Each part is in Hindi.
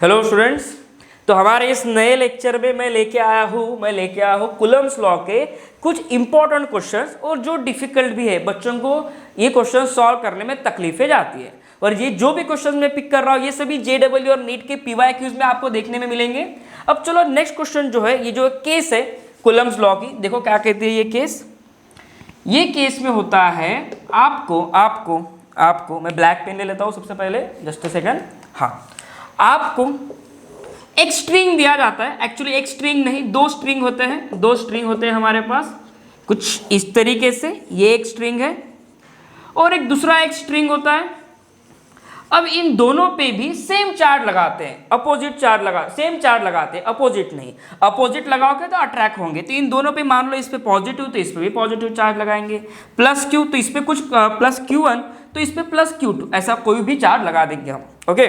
हेलो स्टूडेंट्स, तो हमारे इस नए लेक्चर में मैं लेके आया हूँ कूलम्ब्स लॉ के कुछ इंपॉर्टेंट क्वेश्चंस और जो डिफिकल्ट भी है, बच्चों को ये क्वेश्चन सॉल्व करने में तकलीफें जाती है। और ये जो भी क्वेश्चन मैं पिक कर रहा हूँ ये सभी जेडब्ल्यू और नीट के पीवाईक्यूज में आपको देखने में मिलेंगे। अब चलो नेक्स्ट क्वेश्चन जो है, ये जो केस है कूलम्ब्स लॉ की, देखो क्या कहती है ये केस। ये केस में होता है आपको मैं ब्लैक पेन ले लेता हूँ सबसे पहले, जस्ट अ सेकंड। हाँ, आपको एक स्ट्रिंग दिया जाता है, एक्चुअली एक स्ट्रिंग नहीं, दो स्ट्रिंग होते हैं हमारे पास कुछ इस तरीके से। ये एक स्ट्रिंग है और एक दूसरा एक स्ट्रिंग होता है। अब इन दोनों पे भी सेम चार्ज लगाते हैं, सेम चार्ज लगाते हैं, अपोजिट नहीं। अपोजिट लगाओगे तो अट्रैक्ट होंगे, तो इन दोनों पे मान लो इस पे पॉजिटिव तो इस पे भी पॉजिटिव चार्ज लगाएंगे, प्लस क्यू तो इस पे कुछ प्लस Q1 तो इस पे प्लस Q2, ऐसा कोई भी चार्ज लगा देंगे हम। ओके,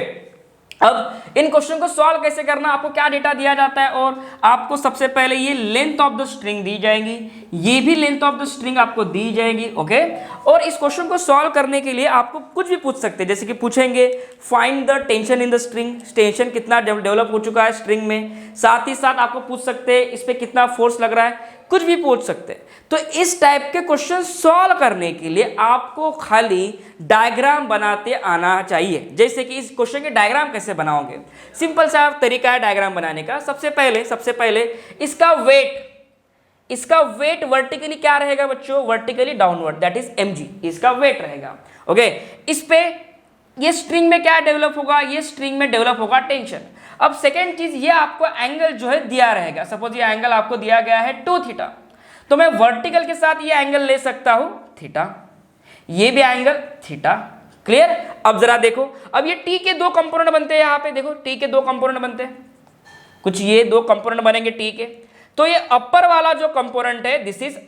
अब इन क्वेश्चन को सॉल्व कैसे करना, आपको क्या डेटा दिया जाता है और आपको सबसे पहले ये लेंथ ऑफ द स्ट्रिंग दी जाएगी, ये भी लेंथ ऑफ द स्ट्रिंग आपको दी जाएगी। ओके, और इस क्वेश्चन को सॉल्व करने के लिए आपको कुछ भी पूछ सकते हैं, जैसे कि पूछेंगे find the tension in the string, tension कितना डेवलप हो चुका है स्ट्रिंग में। साथ ही साथ आपको पूछ सकते हैं इस पे कितना फोर्स लग रहा है, कुछ भी पूछ सकते हैं। तो इस टाइप के क्वेश्चन सॉल्व करने के लिए आपको खाली डायग्राम बनाते आना चाहिए। जैसे कि इस क्वेश्चन के डायग्राम कैसे बनाओगे, सिंपल सा तरीका है डायग्राम बनाने का। सबसे पहले इसका वेट वर्टिकली क्या रहेगा बच्चों, vertically downward, that is mg, इसका वेट रहेगा। ओके, इस पे ये स्ट्रिंग में क्या डेवलप होगा, ये स्ट्रिंग में डेवलप होगा टेंशन। अब सेकेंड चीज, ये आपको एंगल जो है दिया रहेगा, सपोज ये एंगल आपको दिया गया है 2 थीटा, तो मैं वर्टिकल के साथ ये एंगल ले सकता हूं थीटा, ये भी एंगल थीटा। क्लियर? अब जरा देखो, अब ये टी के दो कंपोनेंट बनते हैं, यहां पे देखो टी के दो कंपोनेंट बनते हैं, कुछ ये दो कंपोनेंट बनेंगे टी के। तो ये अपर वाला जो कंपोनेंट है दिस इज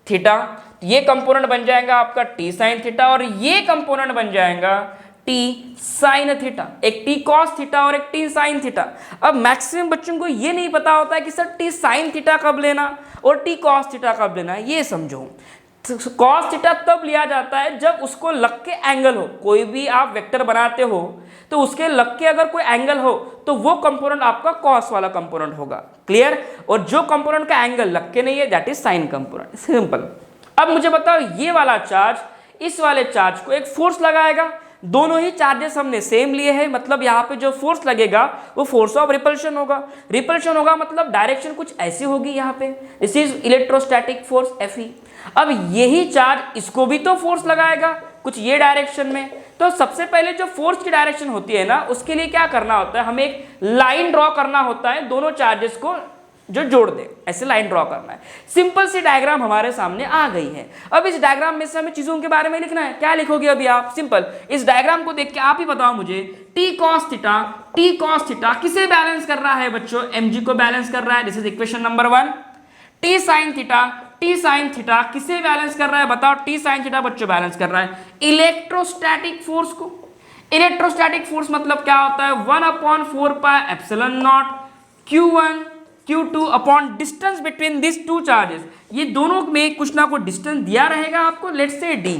थीटा, ये कंपोनेंट बन जाएगा आपका टी साइन थीटा, और ये कंपोनेंट बन जाएगा टी साइन थीटा, एक टी कॉस थीटा और एक टी साइन थीटा। अब मैक्सिमम बच्चों को ये नहीं पता होता है कि सर टी साइन थीटा कब लेना और टी कॉस थीटा कब लेना है। ये समझो, कॉस थीटा तब लिया जाता है जब उसको लग के एंगल हो, कोई भी आप वेक्टर बनाते हो तो उसके लग के अगर कोई एंगल हो तो वो कंपोनेंट आपका कॉस वाला कंपोनेंट होगा। क्लियर? और जो कंपोनेंट का एंगल लग के नहीं है that is sine component, simple. अब मुझे बताओ, ये वाला चार्ज इस वाले चार्ज को एक फोर्स लगाएगा, दोनों ही चार्जेस हमने सेम लिए हैं, मतलब यहाँ पे जो फोर्स लगेगा वो फोर्स ऑफ रिपल्शन होगा, मतलब डायरेक्शन कुछ ऐसी होगी यहाँ पे, this is electrostatic force Fe। अब यही चार्ज इसको भी तो फोर्स लगाएगा कुछ ये डायरेक्शन में। तो सबसे पहले जो फोर्स की डायरेक्शन होती है ना, उसके लिए क्या करना होता है, हमें एक लाइन ड्रॉ करना होता है, दोनों चार्जेस को जो जोड़ दे, ऐसे लाइन ड्रॉ करना है। सिंपल सी डायग्राम हमारे सामने आ गई है। अब इस डायग्राम में से हमें चीजों के बारे में लिखना है, क्या लिखोगे अभी आप, सिंपल इस डायग्राम को देख के आप ही बताओ मुझे, टी कॉस थीटा किसे बैलेंस कर रहा है बच्चों, mg को बैलेंस कर रहा है, this is equation number 1। T sine theta किसे बैलेंस कर रहा है बताओ, टी साइन थीटा बच्चों बैलेंस कर रहा है इलेक्ट्रोस्टैटिक फोर्स को। इलेक्ट्रोस्टैटिक फोर्स मतलब क्या होता है, 1/4 pi epsilon naught Q1 Q2 upon distance between this two charges. ये दोनों में कुछ ना कुछ डिस्टेंस दिया रहेगा आपको, लेट्स से d,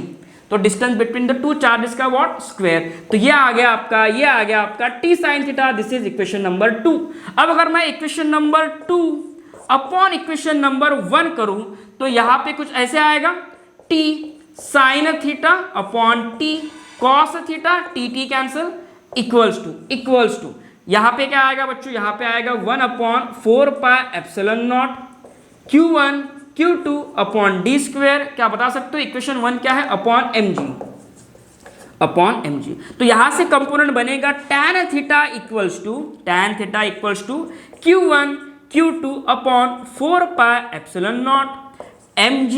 तो distance between the two charges का व्हाट, स्क्वायर। तो ये आ गया आपका T sine theta, this is equation number 2। अब अगर मैं equation number 2 upon equation number 1 करूं तो यहां पे कुछ ऐसे आएगा, T sine theta upon T cos theta, T cancel, equals to यहां पे क्या आएगा बच्चों, यहां पे आएगा 1/4 pi epsilon naught Q1 Q2 upon D square. क्या बता सकते हो, इक्वेशन 1 क्या है, अपॉन mg। तो यहां से कंपोनेंट बनेगा tan theta equals to Q1 Q2 upon 4 pi epsilon naught mg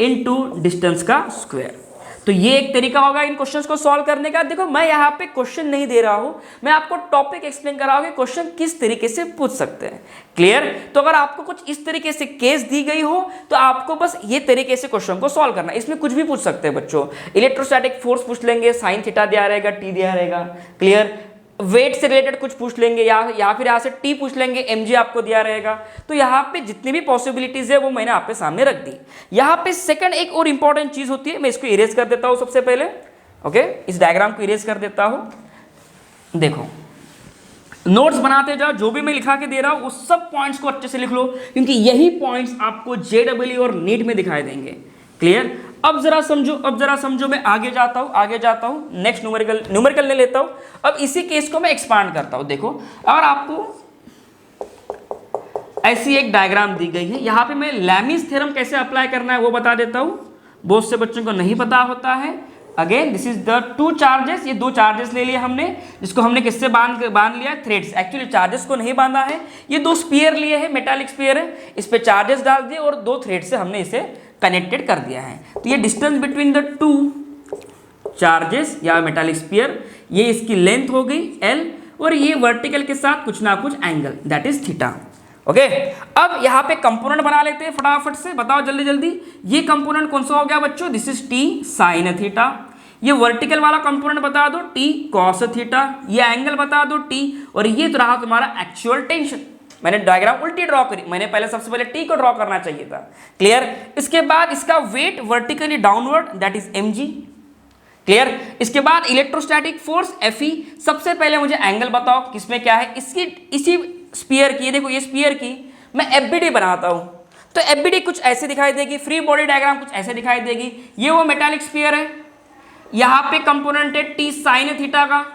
into distance का स्क्वायर। तो ये एक तरीका होगा इन क्वेश्चंस को सॉल्व करने का। देखो मैं यहाँ पे क्वेश्चन नहीं दे रहा हूं, मैं आपको टॉपिक एक्सप्लेन कर रहा हूं कि क्वेश्चन किस तरीके से पूछ सकते हैं। क्लियर? तो अगर आपको कुछ इस तरीके से केस दी गई हो तो आपको बस ये तरीके से क्वेश्चन को सॉल्व करना है। इसमें कुछ भी पूछ सकते हैं बच्चों, इलेक्ट्रोस्टैटिक फोर्स पूछ लेंगे, साइन थीटा दिया रहेगा, टी दिया रहेगा। क्लियर? वेट से रिलेटेड कुछ पूछ लेंगे या फिर यहाँ से टी पूछ लेंगे, mg आपको दिया रहेगा। तो यहाँ पे जितनी भी पॉसिबिलिटीज है वो मैंने आपके सामने रख दी। यहाँ पे सेकंड एक और इंपॉर्टेंट चीज होती है, मैं इसको इरेज कर देता हूँ सबसे पहले। ओके, इस डायग्राम को इरेज कर देता हूँ। देखो नोट्स बनाते जाओ, जो भी मैं लिखा के दे रहा हूं उस सब पॉइंट्स को अच्छे से लिख लो, क्योंकि यही पॉइंट्स आपको जेडब्ल्यू और नीट में दिखाई देंगे। क्लियर? अब जरा समझो, मैं आगे जाता हूं नेक्स्ट न्यूमेरिकल ले लेता हूं। अब इसी केस को मैं एक्सपांड करता हूं। देखो, अगर आपको ऐसी एक डायग्राम दी गई है, यहां पे मैं लैमिस थ्योरम कैसे अप्लाई करना है वो बता देता हूं, बहुत से बच्चों को नहीं पता होता है। Again this is the two charges, ये दो चार्जेस ले लिए हमने, जिसको हमने किससे बांध लिया, थ्रेड्स। एक्चुअली चार्जेस को नहीं बांधा है, ये दो स्पीयर लिए हैं, मेटालिक स्पीयर है, इस पे चार्जेस डाल दिए और दो थ्रेड से हमने इसे कनेक्टेड कर दिया है। तो ये distance between the two charges या मेटालिक स्पीयर, ये इसकी लेंथ हो गई l, और ये वर्टिकल के साथ कुछ ना कुछ angle, that is theta. Okay, अब यहाँ पे कंपोनेंट बना लेते हैं फटाफट से, बताओ जल्दी जल्दी। ये कंपोनेंट कौन सा हो गया बच्चों, this is T sine theta. ये वर्टिकल वाला कंपोनेंट बता दो टी कॉस थीटा, ये एंगल बता दो टी, और ये तो रहा तुम्हारा एक्चुअल टेंशन। मैंने डायग्राम उल्टी ड्रॉ करी, मैंने पहले सबसे पहले टी को ड्रॉ करना चाहिए था। क्लियर? इसके बाद इसका weight vertically downward, that is mg। Clear? इसके बाद इलेक्ट्रोस्टैटिक फोर्स Fe। सबसे पहले मुझे एंगल बताओ किसमें क्या है, इसकी इसी स्पीयर की, देखो ये स्पीयर की मैं FBD बनाता हूं, तो FBD कुछ ऐसे दिखाई देगी, फ्री बॉडी डायग्राम कुछ ऐसे दिखाई देगी। ये वो मेटालिक स्पीयर है, यहां पे कंपोनेंट है टी साइन थीटा का,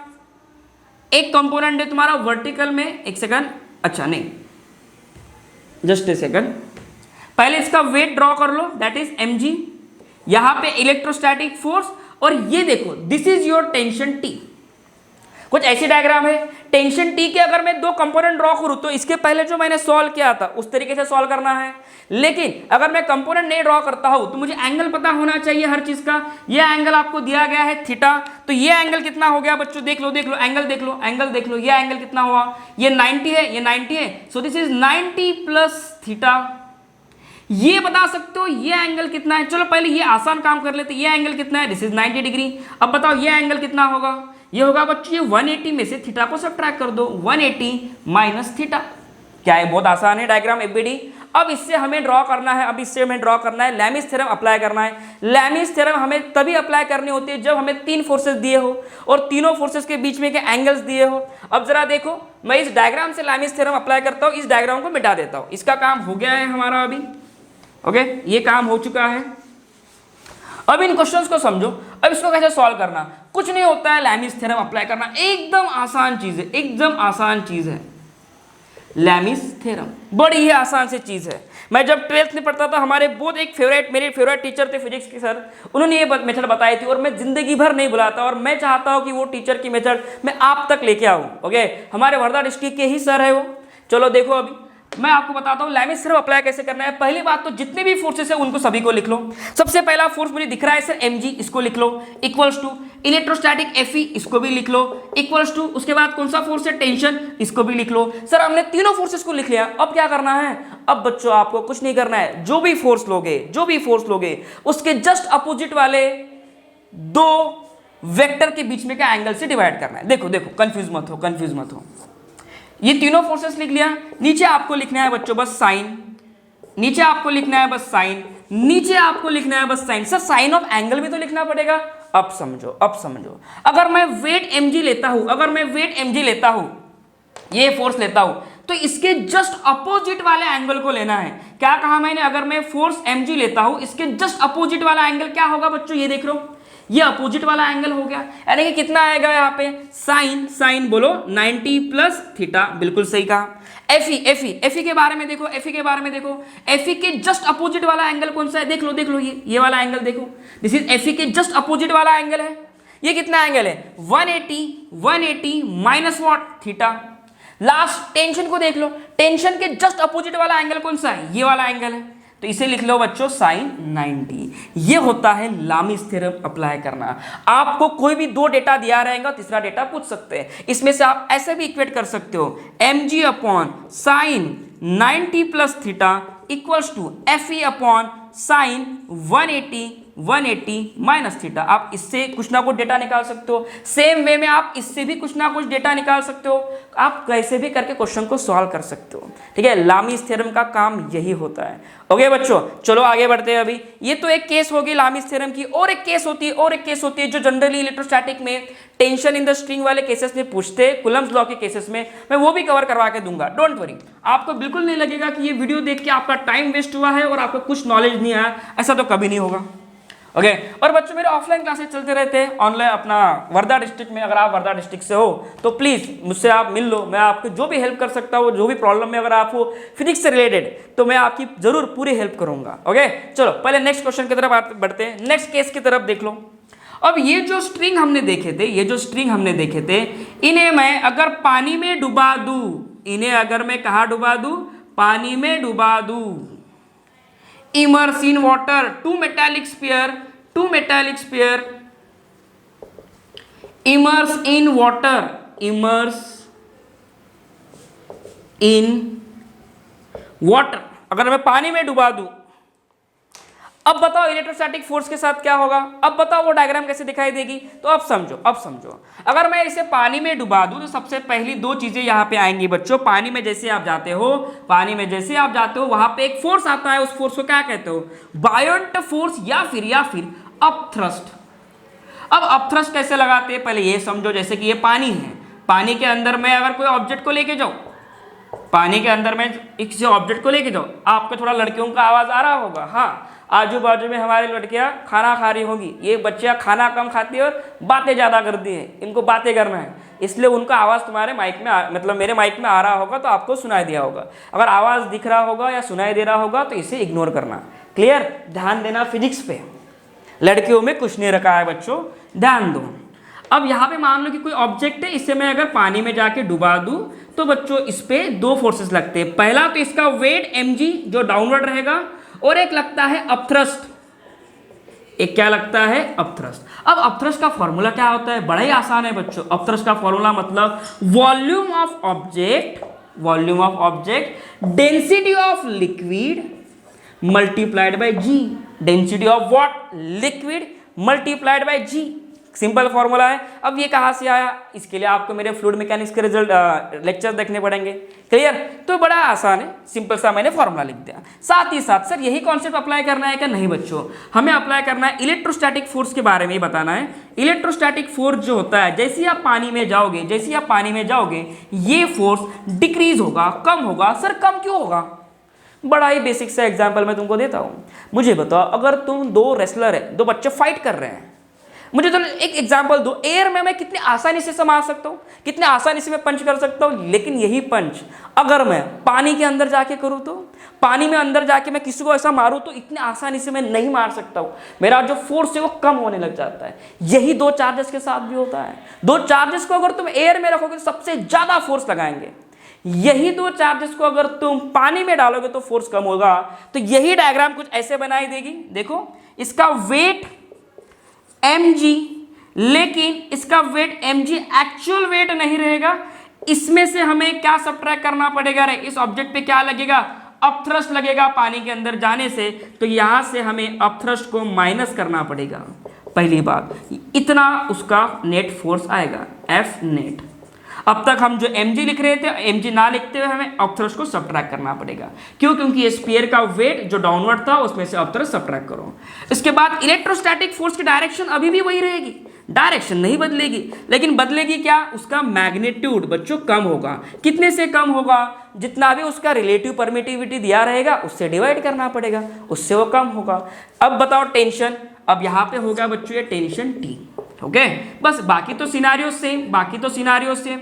एक कंपोनेंट है तुम्हारा वर्टिकल में, एक सेकंड, अच्छा नहीं, जस्ट ए सेकंड, पहले इसका वेट ड्रॉ कर लो, दैट इज mg। यहां पे इलेक्ट्रोस्टैटिक फोर्स, और ये देखो this is your tension T. कुछ ऐसी डायग्राम है, टेंशन टी के अगर मैं दो कंपोनेंट ड्रॉ करूं तो इसके पहले जो मैंने सॉल्व किया था उस तरीके से सॉल्व करना है। लेकिन अगर मैं कंपोनेंट नहीं ड्रॉ करता हूं तो मुझे एंगल पता होना चाहिए हर चीज का। ये एंगल आपको दिया गया है थीटा, तो ये एंगल कितना हो गया बच्चों, देख लो एंगल देख लो, ये एंगल कितना हुआ, ये 90 है, ये 90 है, so this is 90 plus theta. ये बता सकते हो ये एंगल कितना है। चलो पहले ये आसान काम कर लेते, ये एंगल कितना है, दिस इज 90 डिग्री। अब बताओ ये एंगल कितना होगा, ये होगा बच्चों, ये 180 में से थीटा को सब्ट्रैक्ट कर दो, 180 माइनस थीटा। क्या है, बहुत आसान है डायग्राम FBD। अब इससे हमें ड्रॉ करना है, लैमिस थ्योरम अप्लाई करना है। लैमिस थ्योरम हमें तभी अप्लाई करनी होती है जब हमें तीन फोर्सेस दिए हो और तीनों फोर्सेस के बीच में के एंगल्स दिए हो। अब जरा देखो, मैं इस डायग्राम से लैमिस थ्योरम अप्लाई करता हूँ, इस डायग्राम को मिटा देता हूँ, इसका काम हो गया है हमारा अभी। ओके, ये काम हो चुका है। अब इन क्वेश्चंस को समझो, अब इसको कैसे सॉल्व करना, कुछ नहीं होता है लैमिस थ्योरम अप्लाई करना, एकदम आसान चीज है, लैमिस थ्योरम बड़ी ही आसान सी चीज है। मैं जब 12th में पढ़ता था, हमारे बहुत मेरे फेवरेट टीचर थे फिजिक्स के सर, उन्होंने ये मेथड बताई थी और मैं जिंदगी भर नहीं भुलाता, और मैं चाहता हूं कि वो टीचर की मेथड मैं आप तक लेके आऊं। ओके, हमारे वर्धा डिस्ट्रिक्ट के ही सर है वो। चलो देखो, अभी मैं आपको बताता हूं लैमिस थ्योरम अप्लाई कैसे करना है। पहली बात तो जितने भी फोर्सेस है उनको सभी को लिख लो। सबसे पहला फोर्स मुझे दिख रहा है सर mg, इसको लिख लो, इक्वल्स टू इलेक्ट्रोस्टैटिक Fe, इसको भी लिख लो, इक्वल्स टू उसके बाद कौन सा फोर्स है, टेंशन, इसको भी लिख लो। सर हमने तीनों फोर्सेस को लिख लिया, अब क्या करना है, अब बच्चों आपको कुछ नहीं करना है, जो भी फोर्स लोगे उसके जस्ट अपोजिट वाले दो वेक्टर के बीच में का एंगल से डिवाइड करना है। देखो कंफ्यूज मत हो, ये तीनों फोर्सेस लिख लिया, नीचे आपको लिखना है बच्चों बस साइन, नीचे आपको लिखना है बस sine. Sir sine of angle भी तो लिखना पड़ेगा। अब समझो, अगर मैं वेट mg लेता हूं, ये फोर्स लेता हूं, तो इसके जस्ट अपोजिट वाले एंगल को लेना है। क्या कहा मैंने, अगर मैं फोर्स mg लेता हूं, इसके जस्ट अपोजिट वाला एंगल क्या होगा बच्चों, ये देख लो, ये अपोजिट वाला एंगल हो गया, यानी कि कितना आएगा यहाँ पे, साइन बोलो 90 प्लस थीटा, बिल्कुल सही कहा। Fe के बारे में देखो, Fe के जस्ट अपोजिट वाला एंगल कौन सा है, देख लो ये वाला एंगल देखो, दिस इज Fe के जस्ट अपोजिट वाला एंगल है। ये कितना एंगल है, 180 minus what, theta. Last tension को देख लो, टेंशन के जस्ट अपोजिट वाला एंगल कौन सा है, ये वाला एंगल है, तो इसे लिख लो बच्चों साइन 90। ये होता है लैमिस थ्योरम अप्लाई करना। आपको कोई भी दो डेटा दिया रहेगा, तीसरा डेटा पूछ सकते हैं, इसमें से आप ऐसे भी इक्वेट कर सकते हो, mg upon sine 90 plus theta equals to Fe upon sine 180 180 minus theta. आप इससे कुछ ना कुछ डेटा निकाल सकते हो। सेम वे में आप इससे भी कुछ ना कुछ डेटा निकाल सकते हो। आप कैसे भी करके क्वेश्चन को सॉल्व कर सकते हो। ठीक है, लामीज थ्योरम का काम यही होता है। ओके बच्चों, चलो आगे बढ़ते हैं। अभी ये तो एक केस होगी लामीज थ्योरम की, और एक केस होती है जो जनरली इलेक्ट्रोस्टैटिक में टेंशन इन द स्ट्रिंग वाले केसेस में पूछते हैं, कूलम्ब्स लॉ के केसेस में। मैं वो भी कवर करवा के दूंगा, डोंट वरी। आपको बिल्कुल नहीं लगेगा कि ये वीडियो देख के आपका टाइम वेस्ट हुआ है और आपको कुछ नॉलेज नहीं आया, ऐसा तो कभी नहीं होगा। ओके और बच्चों मेरे ऑफलाइन क्लासेस चलते रहते हैं ऑनलाइन अपना वर्धा डिस्ट्रिक्ट में। अगर आप वर्धा डिस्ट्रिक्ट से हो तो प्लीज़ मुझसे आप मिल लो, मैं आपको जो भी हेल्प कर सकता हूँ, जो भी प्रॉब्लम में अगर आप हो फिजिक्स से रिलेटेड तो मैं आपकी जरूर पूरी हेल्प करूंगा। ओके चलो पहले नेक्स्ट क्वेश्चन की तरफ बढ़ते हैं, नेक्स्ट केस की तरफ देख लो। अब ये जो स्ट्रिंग हमने देखे थे, इन्हें मैं अगर पानी में डुबा दूं, इन्हें अगर मैं कहाँ डुबा दूं, पानी में डुबा दूं, immerse in water, two metallic sphere, immerse in water, अगर मैं पानी में डुबा दूं, अब बताओ इलेक्ट्रोस्टैटिक फोर्स के साथ क्या होगा। अब बताओ वो डायग्राम कैसे दिखाई देगी। तो अब समझो, अगर मैं इसे पानी में डुबा दूं तो सबसे पहली दो चीजें यहाँ पे आएंगी बच्चों। पानी में जैसे आप जाते हो वहां पे एक फोर्स आता है, उस फोर्स को क्या कहते हो, बायोंट फोर्स या फिर अपथ्रस्ट। अब अपथ्रस्ट कैसे लगाते हैं पहले ये समझो। जैसे कि ये पानी है, पानी के अंदर मैं अगर कोई ऑब्जेक्ट को लेके जाऊं, आपको थोड़ा लड़कियों का आवाज आ रहा होगा। हाँ, आजू बाजू में हमारी लड़कियां खाना खा रही होंगी। ये बच्चियां खाना कम खाती है और बातें ज़्यादा करती हैं, इनको बातें करना है, इसलिए उनका आवाज़ तुम्हारे माइक में मतलब मेरे माइक में आ रहा होगा तो आपको सुनाई दिया होगा। अगर आवाज़ दिख रहा होगा या सुनाई दे रहा होगा तो इसे इग्नोर करना। क्लियर, ध्यान देना फिजिक्स पे, लड़कियों में कुछ नहीं रखा है बच्चों, ध्यान दो। अब यहाँ पे मान लो कि कोई ऑब्जेक्ट है, इसे मैं अगर पानी में जाके डुबा दूं तो बच्चों इस पे दो फोर्सेस लगते हैं। पहला तो इसका वेट mg जो डाउनवर्ड रहेगा, और एक लगता है अपथ्रस्ट। एक क्या लगता है, अपथ्रस्ट। अब अपथ्रस्ट का फॉर्मूला क्या होता है, बड़ा ही आसान है बच्चों। अपथ्रस्ट का फॉर्मूला मतलब volume of object density of liquid multiplied by G. Density of what, liquid multiplied by G, simple formula है। अब ये कहाँ से आया, इसके लिए आपको मेरे फ्लूइड मैकेनिक्स के लेक्चर देखने पड़ेंगे। क्लियर, तो बड़ा आसान है, सिंपल सा मैंने फॉर्मूला लिख दिया। साथ ही साथ सर यही कॉन्सेप्ट अप्लाई करना है क्या, नहीं बच्चों, हमें अप्लाई करना है इलेक्ट्रोस्टैटिक फोर्स के बारे में ही बताना है। इलेक्ट्रोस्टैटिक फोर्स जो होता है, जैसे ही आप पानी में जाओगे ये फोर्स डिक्रीज होगा, कम होगा। सर कम क्यों होगा, बड़ा ही बेसिक सा एग्जाम्पल मैं तुमको देता हूँ। मुझे बताओ, अगर तुम दो रेसलर है, दो बच्चे फाइट कर रहे हैं, मुझे तो एक एग्जांपल दो, एयर में मैं कितने आसानी से संभाल सकता हूँ, कितने आसानी से मैं पंच कर सकता हूँ। लेकिन यही पंच अगर मैं पानी के अंदर जाके करूँ तो, पानी में अंदर जाके मैं किसी को ऐसा मारूँ तो इतने आसानी से मैं नहीं मार सकता हूँ, मेरा जो फोर्स है वो कम होने लग जाता है। यही दो चार्जेस के साथ भी होता है। दो चार्जेस को अगर तुम एयर में रखोगे तो सबसे ज्यादा फोर्स लगाएंगे, यही दो चार्जेस को अगर तुम पानी में डालोगे तो फोर्स कम होगा। तो यही डायग्राम कुछ ऐसे बनाई देगी। देखो, इसका वेट mg, लेकिन इसका वेट mg एक्चुअल वेट नहीं रहेगा। इसमें से हमें क्या सब्ट्रैक्ट करना पड़ेगा, इस ऑब्जेक्ट पे क्या लगेगा, अपथ्रस्ट लगेगा पानी के अंदर जाने से। तो यहां से हमें अपथ्रस्ट को माइनस करना पड़ेगा। पहली बात, इतना उसका नेट फोर्स आएगा, F नेट। अब तक हम जो mg लिख रहे थे, mg ना लिखते हुए हमें अपथ्रस्ट को सब्ट्रैक्ट करना पड़ेगा। क्यों, क्योंकि ये स्फीयर का वेट जो डाउनवर्ड था उसमें से अपथ्रस्ट सब्ट्रैक्ट करो। इसके बाद इलेक्ट्रोस्टैटिक फोर्स की डायरेक्शन अभी भी वही रहेगी, डायरेक्शन नहीं बदलेगी, लेकिन बदलेगी क्या, उसका मैग्नीट्यूड बच्चों कम होगा। कितने से कम होगा, जितना भी उसका रिलेटिव परमिटिविटी दिया रहेगा उससे डिवाइड करना पड़ेगा, उससे वो कम होगा। अब बताओ टेंशन, अब यहाँ पे होगा बच्चों ये टेंशन T। ओके, बस बाकी तो सिनारियो सेम।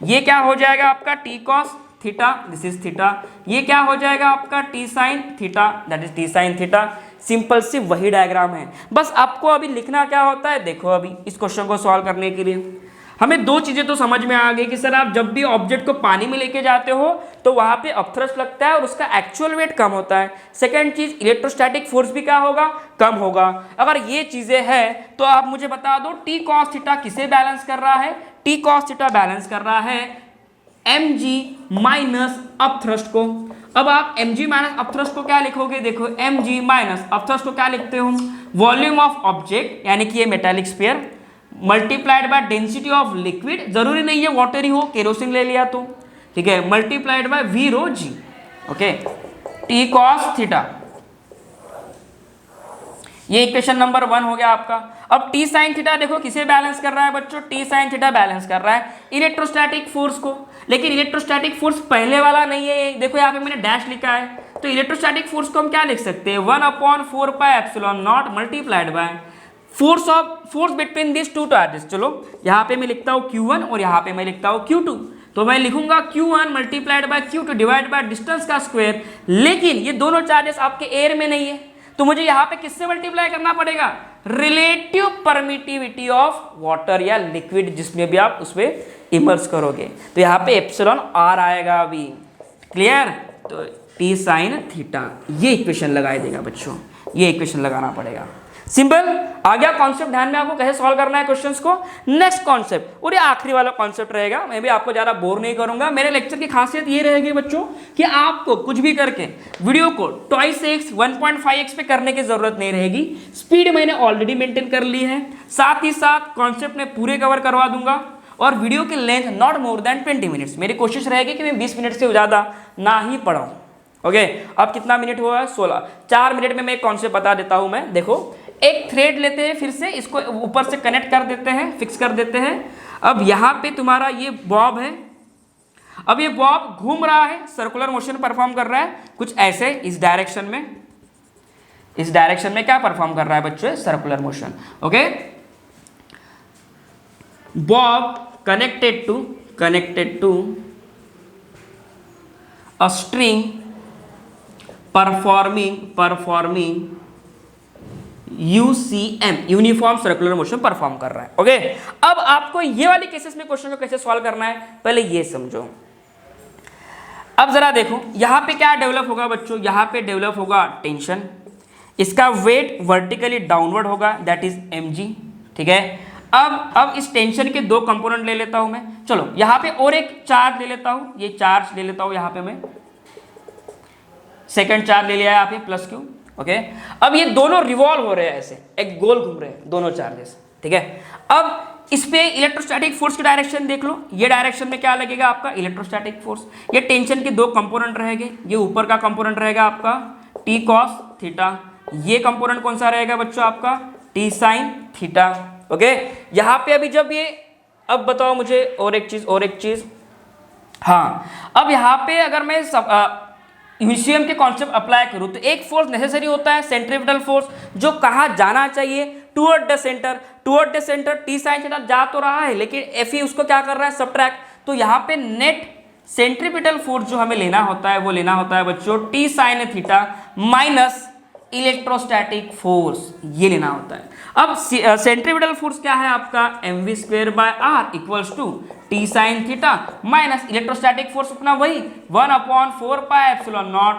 ये क्या हो जाएगा आपका T cos theta, this is theta. ये क्या हो जाएगा आपका T sin theta, that is T sin theta. Simple सी वही डायग्राम है। बस आपको अभी लिखना क्या होता है, देखो अभी इस क्वेश्चन को सॉल्व करने के लिए हमें दो चीजें तो समझ में आ गई कि सर आप जब भी ऑब्जेक्ट को पानी में लेके जाते हो तो वहां पे अपथ्रस्ट लगता है और उसका एक्चुअल वेट कम होता है। सेकंड चीज, इलेक्ट्रोस्टैटिक फोर्स भी क्या होगा, कम होगा। अगर ये चीजें हैं तो आप मुझे बता दो T cos थीटा किसे बैलेंस कर रहा है, T cos थीटा बैलेंस कर रहा है mg माइनस अपथ्रस्ट को। अब आप mg माइनस अपथ्रस्ट को क्या लिखोगे, देखो mg माइनस अपथ्रस्ट को क्या लिखते हो, वॉल्यूम ऑफ ऑब्जेक्ट यानी कि ये metallic sphere multiplied by density of liquid, जरूरी नहीं है वाटर ही हो, केरोसिन ले लिया तो ठीक है, multiplied by v rho g, okay, t cos theta. ये इक्वेशन नंबर 1 हो गया आपका। अब t साइन थीटा देखो किसे बैलेंस कर रहा है बच्चों, t साइन थीटा बैलेंस कर रहा है इलेक्ट्रोस्टैटिक फोर्स को, लेकिन इलेक्ट्रोस्टैटिक फोर्स पहले वाला नहीं है, देखो यहाँ पे मैंने डैश लिखा है, तो इलेक्ट्रोस्टैटिक फोर्स को हम क्या लिख सकते हैं, 1/4 pi epsilon not multiplied by force between this two charges. चलो यहाँ पे मैं लिखता हूँ Q1 और यहाँ पे मैं लिखता हूँ Q2, तो मैं लिखूंगा Q1 multiplied by Q2 divide by distance का स्क्वायर, लेकिन ये दोनों चार्जेस आपके एयर में नहीं है, तो मुझे यहाँ पे किससे मल्टीप्लाई करना पड़ेगा, रिलेटिव परमिटिविटी ऑफ वाटर या लिक्विड जिसमें भी आप उसमें इमर्स करोगे, तो यहाँ पे एप्सिलॉन आर आएगा अभी, क्लियर। तो टी साइन थीटा ये इक्वेशन लगाई देगा बच्चों, ये इक्वेशन लगाना पड़ेगा, सिंपल। आ गया कॉन्सेप्ट ध्यान में आपको कैसे सॉल्व करना है क्वेश्चंस को। नेक्स्ट कॉन्सेप्ट और ये आखिरी वाला कॉन्सेप्ट रहेगा, मैं भी आपको ज़्यादा बोर नहीं करूंगा। मेरे लेक्चर की खासियत ये रहेगी बच्चों कि आपको कुछ भी करके वीडियो को 2x 1.5x पे करने की जरूरत नहीं रहेगी, स्पीड मैंने ऑलरेडी मेंटेन कर ली है, साथ ही साथ कॉन्सेप्ट में पूरे कवर करवा दूंगा, और वीडियो की length not more than 20 minutes. मेरी कोशिश रहेगी कि मैं 20 मिनट से ज़्यादा ना ही पढ़ाऊँ, ओके। अब कितना मिनट हुआ है, 16, 4 मिनट में मैं एक कॉन्सेप्ट बता देता हूँ मैं। देखो एक थ्रेड लेते हैं, फिर से इसको ऊपर से कनेक्ट कर देते हैं, फिक्स कर देते हैं। अब यहाँ पे तुम्हारा ये बॉब है, अब ये बॉब घूम रहा है, सर्कुलर मोशन परफॉर्म कर रहा है कुछ ऐसे, इस डायरेक्शन में क्या परफॉर्म कर रहा है बच्चों, circular motion, okay. Bob connected to a string performing UCM uniform circular motion perform कर रहा है, ओके। अब आपको ये वाली केसेस में क्वेश्चन को कैसे सॉल्व करना है पहले ये समझो। अब जरा देखो यहाँ पे क्या डेवलप होगा बच्चों, यहाँ पे डेवलप होगा टेंशन, इसका वेट वर्टिकली डाउनवर्ड होगा, दैट इज mg, ठीक है। अब इस टेंशन के 2 कंपोनेंट ले लेता हूं मैं, चलो यहाँ पे और एक चार्ज ले लेता हूं, ये चार्ज ले लेता हूं यहाँ पे मैं, सेकंड चार्ज ले लिया है यहाँ पे प्लस Q, ओके। अब ये दोनों रिवॉल्व हो रहे हैं, ऐसे एक गोल घूम रहे हैं दोनों चार्जेस, ठीक है। अब इस पे इलेक्ट्रोस्टैटिक फोर्स की डायरेक्शन देख लो, ये डायरेक्शन में क्या लगेगा आपका इलेक्ट्रोस्टैटिक फोर्स। ये टेंशन के 2 कंपोनेंट रहेंगे, ये ऊपर का कंपोनेंट रहेगा आपका t cos थीटा, ये कंपोनेंट कौन सा रहेगा बच्चों आपका t sin थीटा, ओके। यहाँ पे अभी जब ये, अब बताओ मुझे और एक चीज, हाँ, अब यहाँ पे अगर मैं यूसीएम के कॉन्सेप्ट अप्लाई करूँ तो एक फोर्स नेसेसरी होता है, सेंट्रीपिटल फोर्स, जो कहाँ जाना चाहिए, toward the centre. T sine theta जा तो रहा है लेकिन एफ उसको क्या कर रहा है, सब्ट्रैक्ट, तो यहाँ पे नेट सेंट्रीपिटल फोर्स जो हमें लेना होता है वो लेना होता है बच्चों T sine theta minus electrostatic force, ये लेना होता है। अब सेंट्रीपिटल फोर्स क्या है आपका mv²/r equals to T sine theta minus electrostatic force अपना वही 1/4 pi epsilon naught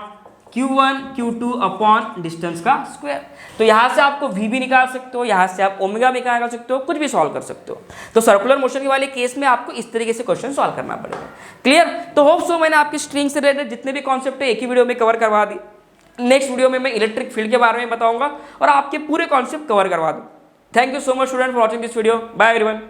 Q1 Q2 upon distance का स्क्वायर। तो यहाँ से आपको v भी निकाल सकते हो, यहाँ से आप ओमेगा भी निकाल सकते हो, कुछ भी सॉल्व कर सकते हो। तो सर्कुलर मोशन वाले केस में आपको इस तरीके से क्वेश्चन सॉल्व करना पड़ेगा, क्लियर। तो होप सो मैंने आपकी स्ट्रिंग से रिलेटेड जितने भी कॉन्सेप्ट है एक ही वीडियो में कवर करवा दी। नेक्स्ट वीडियो में मैं इलेक्ट्रिक फील्ड के बारे में बताऊंगा और आपके पूरे कॉन्सेप्ट कवर करवा दूँ। Thank you so much student for watching this video, bye everyone.